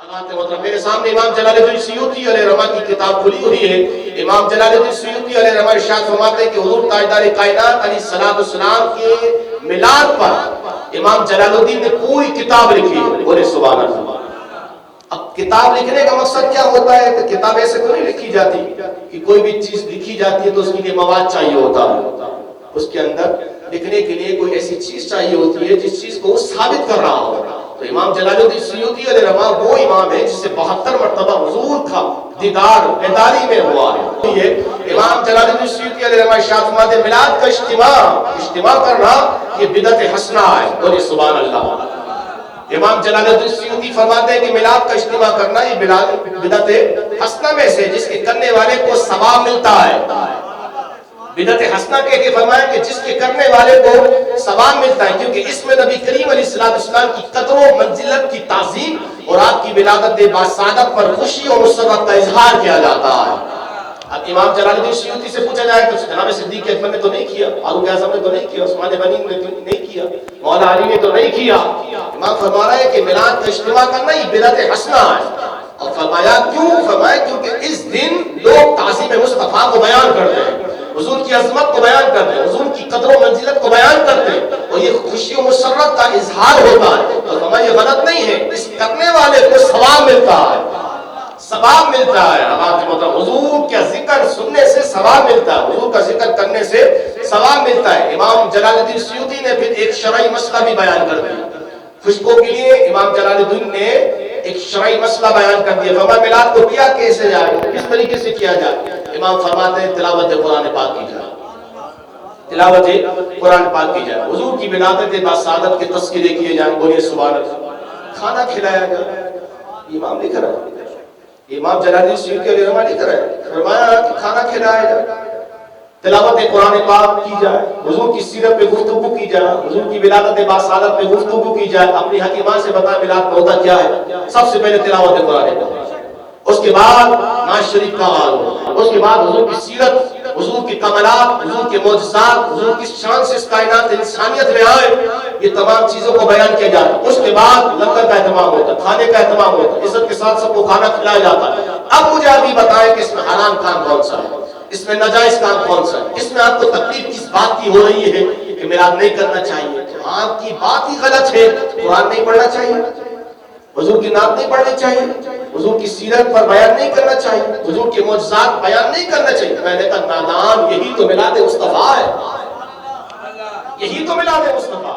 میرے سامنے امام جلال الدین سیوطی علیہ رحمہ کی کتاب کھلی ہوئی ہے۔ امام جلال الدین سیوطی علیہ رحمہ ارشاد فرماتے ہیں کہ حضور تاجدار کائنات علیہ السلام کے میلاد پر امام جلال الدین نے پوری کتاب لکھی ہے۔ بولے سبحان اللہ۔ اب کتاب لکھنے کا مقصد کیا ہوتا ہے؟ کہ کتاب ایسے تو نہیں لکھی جاتی کہ کوئی بھی چیز لکھی جاتی ہے تو اس کے لیے مواد چاہیے ہوتا ہے، اس کے اندر لکھنے کے لیے کوئی ایسی چیز چاہیے ہوتی ہے جس چیز کو وہ ثابت کر رہا ہو۔ تو امام جلال الدین سیوطی علیہ رحمہ وہ امام ہے جس سے 72 مرتبہ حضور کا دیدار بیداری میں ہوا ہے۔ یہ امام جلال الدین سیوطی علیہ رحمہ ارشاد فرماتے ہیں میلاد کا اجتماع کرنا یہ بدعت حسنہ ہے۔ بولے سبحان اللہ۔ امام جلال الدین سیوطی فرماتے ہیں کہ میلاد کا اجتماع کرنا یہ بدعت حسنہ میں سے جس کے کرنے والے کو ثواب ملتا ہے۔ بدعت حسنہ کہہ کے فرمایا کہ جس کے کرنے والے کو ثواب ملتا ہے، کیونکہ اس میں نبی کریم علیہ السلام کی قدر و منزلت کی تعظیم اور آپ کی ولادت باسعادت پر خوشی اور مسرت کا اظہار کیا جاتا ہے۔ اب امام جلال الدین سیوطی سے پوچھا جائے تو جناب صدیق اکبر نے تو نہیں کیا، فاروق اعظم نے تو نہیں کیا، عثمان غنی نے تو نہیں کیا، مولا علی نے تو نہیں کیا۔ امام فرما رہا ہے کہ میلاد کا اجتماع کرنا یہ بدعت حسنہ ہے۔ اور فرمایا کیوں؟ فرمایا کیونکہ اس دن لوگ تعظیم مصطفیٰ کو بیان کرتے ہیں، حضور کی عظمت کو بیان کرتے ہیں، حضور کی قدر و منزلت کو بیان کرتے ہیں، اور یہ خوشی و مسرت کا اظہار ہوتا ہے۔ اور فرمایا یہ غلط نہیں ہے، اس کرنے والے کو ثواب ملتا ہے، ثواب ملتا ہے۔ حضور کا ذکر سننے سے ثواب ملتا ہے، حضور کا ذکر کرنے سے ثواب ملتا ہے۔ امام جلال الدین سیوطی نے پھر ایک شرعی مسئلہ بھی بیان کر دیا۔ خوشبو کے لیے امام جلال الدین نے ایک شرعی مسئلہ بیان کر دیا۔ فرمایا میلاد کو کیا کیسے جائے، کس طریقے سے کیا جائے؟ امام فرماتے ہیں تلاوت قرآن پاک کی جائے، تلاوت قرآن پاک کی جائے، حضور کی ولادت باسعادت کے تذکرے کیے جائیں۔ بولیے سبحان اللہ۔ کھانا کھلایا جائے، امام لکھ رہا ہے، امام جلال الدین سیوطی علیہ رحمہ لکھ رہا ہے، فرمایا کہ کھانا کھلایا جائے، تلاوت قرآن پاک کی جائے، حضور کی سیرت پہ گفتگو کی جائے، حضور کی ولادت باسعادت پہ گفتگو کی جائے۔ اپنی حکیمان سے بتا میلاد میں ہوتا کیا ہے؟ سب سے پہلے تلاوت قرآن پاک، اس کے بعد نعت شریف کا آغاز، اس کے بعد حضور کی سیرت، حضور کی کمالات، حضور کے معجزات، حضور کی شان سے اس کائنات انسانیت میں آئے، یہ تمام چیزوں کو بیان کیا جاتا ہے۔ اس کے بعد لنگر کا اہتمام ہوتا ہے، کھانے کا اہتمام ہوتا ہے، عزت کے ساتھ سب کو کھانا کھلایا جاتا ہے۔ اب مجھے ابھی بتائیں کہ اس میں حرام کام کون سا ہے، اس میں ناجائز کام کون سا ہے، اس میں آپ کو تکلیف کس بات کی ہو رہی ہے کہ میلاد نہیں کرنا چاہیے؟ آپ کی بات ہی غلط ہے، قرآن نہیں پڑھنا چاہیے، حضور کی نعت نہیں پڑھنی چاہیے، حضور کی سیرت پر بیان نہیں کرنا چاہیے، حضور کے معجزات بیان نہیں کرنا چاہیے۔ میں نے کہا نادان، یہی تو میلاد مصطفیٰ ہے، یہی تو میلاد مصطفیٰ